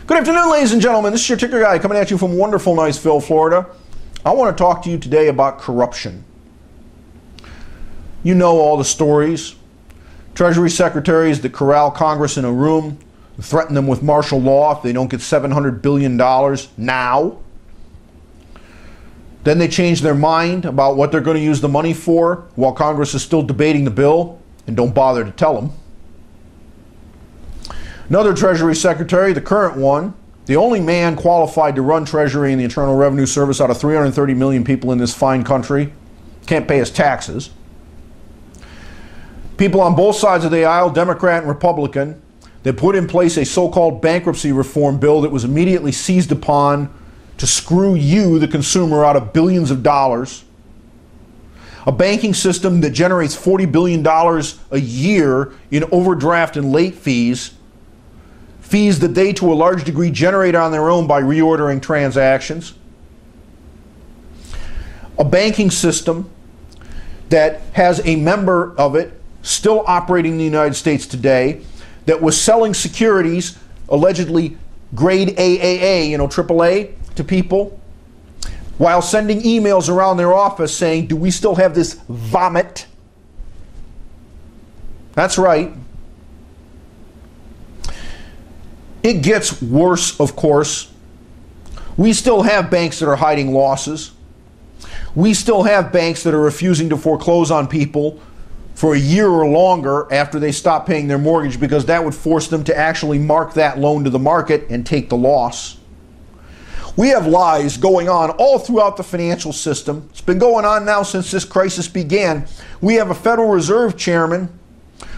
Good afternoon, ladies and gentlemen. This is your ticker guy coming at you from wonderful, Niceville, Florida. I want to talk to you today about corruption. You know all the stories. Treasury secretaries that corral Congress in a room, threaten them with martial law if they don't get $700 billion now. Then they change their mind about what they're going to use the money for while Congress is still debating the bill and don't bother to tell them. Another Treasury Secretary, the current one, the only man qualified to run Treasury and the Internal Revenue Service out of 330 million people in this fine country, can't pay his taxes. People on both sides of the aisle, Democrat and Republican, they put in place a so-called bankruptcy reform bill that was immediately seized upon to screw you, the consumer, out of billions of dollars. A banking system that generates $40 billion a year in overdraft and late fees. Fees that they, to a large degree, generate on their own by reordering transactions. A banking system that has a member of it still operating in the United States today that was selling securities, allegedly grade AAA, AAA, to people, while sending emails around their office saying, "Do we still have this vomit?" That's right. It gets worse, of course. We still have banks that are hiding losses. We still have banks that are refusing to foreclose on people for a year or longer after they stop paying their mortgage, because that would force them to actually mark that loan to the market and take the loss. We have lies going on all throughout the financial system. It's been going on now since this crisis began. We have a Federal Reserve chairman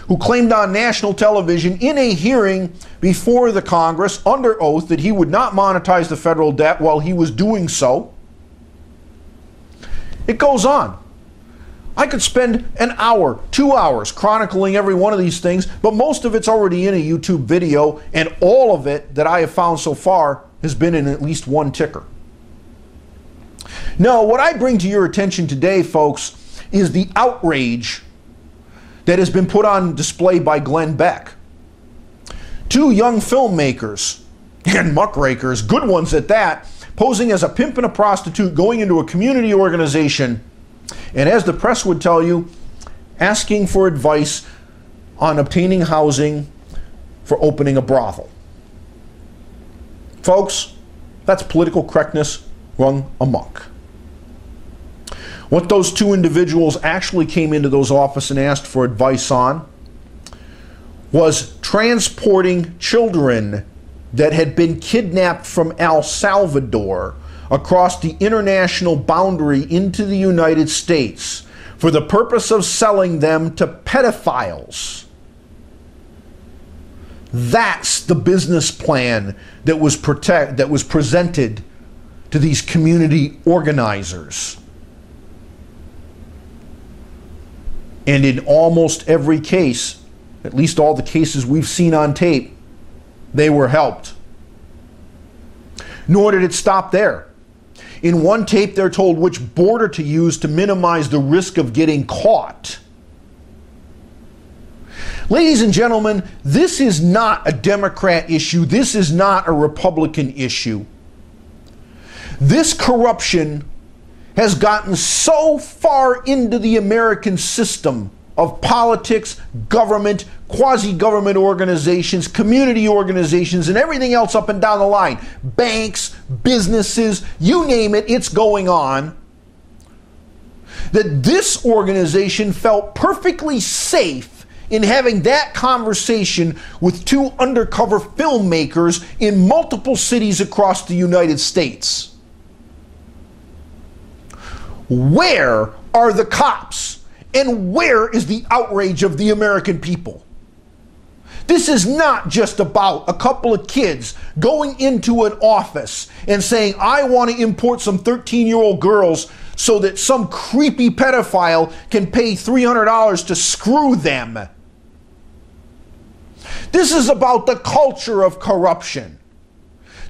who claimed on national television in a hearing before the Congress under oath that he would not monetize the federal debt while he was doing so. It goes on. I could spend an hour, 2 hours chronicling every one of these things, but most of it's already in a YouTube video, and all of it that I have found so far has been in at least one ticker. No, what I bring to your attention today, folks, is the outrage that has been put on display by Glenn Beck. Two young filmmakers and muckrakers, good ones at that, posing as a pimp and a prostitute, going into a community organization, and as the press would tell you, asking for advice on obtaining housing for opening a brothel. Folks, that's political correctness run amok. What those two individuals actually came into those offices and asked for advice on was transporting children that had been kidnapped from El Salvador across the international boundary into the United States for the purpose of selling them to pedophiles. That's the business plan that was presented to these community organizers. And in almost every case, at least all the cases we've seen on tape, they were helped. Nor did it stop there. In one tape, they're told which border to use to minimize the risk of getting caught. Ladies and gentlemen, this is not a Democrat issue. This is not a Republican issue. This corruption has gotten so far into the American system of politics, government, quasi-government organizations, community organizations, and everything else up and down the line. Banks, businesses, you name it, it's going on. That this organization felt perfectly safe in having that conversation with two undercover filmmakers in multiple cities across the United States. Where are the cops? And where is the outrage of the American people? This is not just about a couple of kids going into an office and saying, "I want to import some 13-year-old girls so that some creepy pedophile can pay $300 to screw them." This is about the culture of corruption.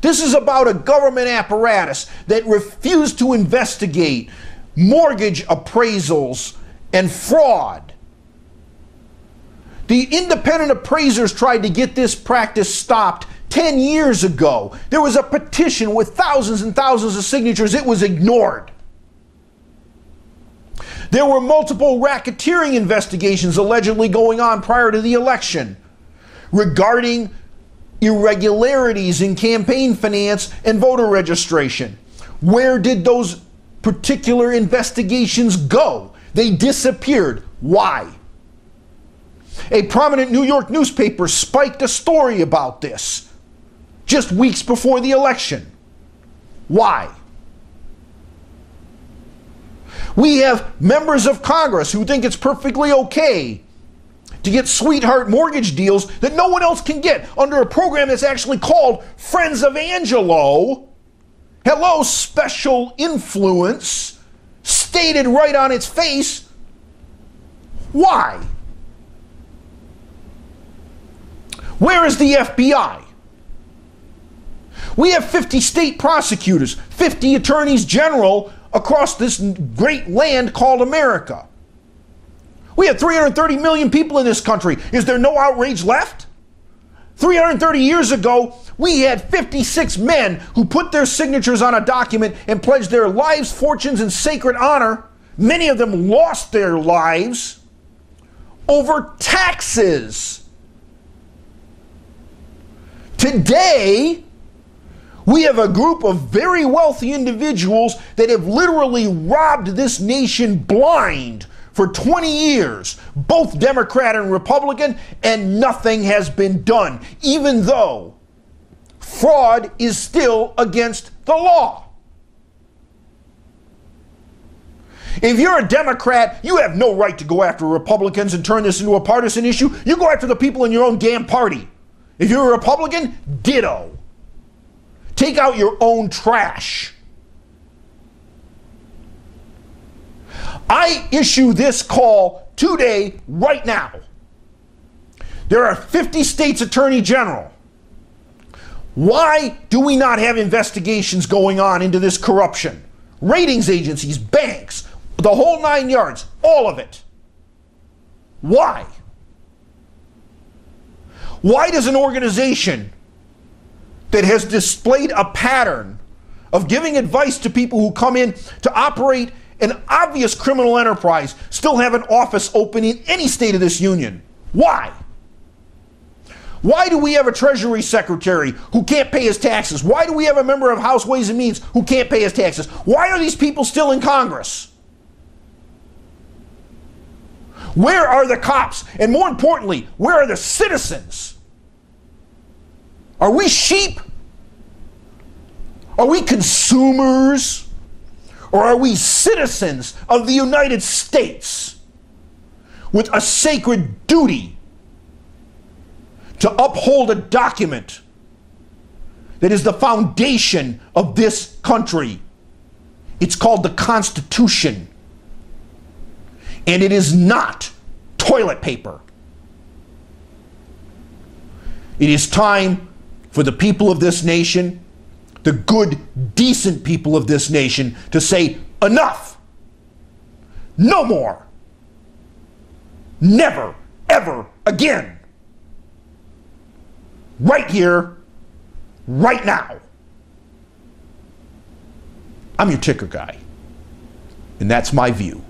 This is about a government apparatus that refused to investigate mortgage appraisals and fraud. The independent appraisers tried to get this practice stopped 10 years ago, there was a petition with thousands and thousands of signatures. It was ignored. There were multiple racketeering investigations allegedly going on prior to the election regarding irregularities in campaign finance and voter registration. Where did those particular investigations go? They disappeared. Why? A prominent New York newspaper spiked a story about this just weeks before the election. Why? We have members of Congress who think it's perfectly okay to get sweetheart mortgage deals that no one else can get under a program that's actually called Friends of Angelo. Hello, special influence, stated right on its face. Why? Where is the FBI? We have 50 state prosecutors, 50 attorneys general across this great land called America. We have 330 million people in this country. Is there no outrage left? 330 years ago, we had 56 men who put their signatures on a document and pledged their lives, fortunes, and sacred honor. Many of them lost their lives over taxes. Today, we have a group of very wealthy individuals that have literally robbed this nation blind for 20 years, both Democrat and Republican, and nothing has been done, even though fraud is still against the law. If you're a Democrat, you have no right to go after Republicans and turn this into a partisan issue. You go after the people in your own damn party. If you're a Republican, ditto. Take out your own trash. I issue this call today, right now. There are 50 states' attorney general. Why do we not have investigations going on into this corruption? Ratings agencies, banks, the whole 9 yards, all of it. Why? Why does an organization that has displayed a pattern of giving advice to people who come in to operate an obvious criminal enterprise still have an office open in any state of this union? Why? Why do we have a Treasury Secretary who can't pay his taxes? Why do we have a member of House Ways and Means who can't pay his taxes? Why are these people still in Congress? Where are the cops? And more importantly, where are the citizens? Are we sheep? Are we consumers? Or are we citizens of the United States with a sacred duty to uphold a document that is the foundation of this country? It's called the Constitution. And it is not toilet paper. It is time for the people of this nation, the good, decent people of this nation, to say enough. No more. Never, ever again. Right here, right now. I'm your ticker guy, and that's my view.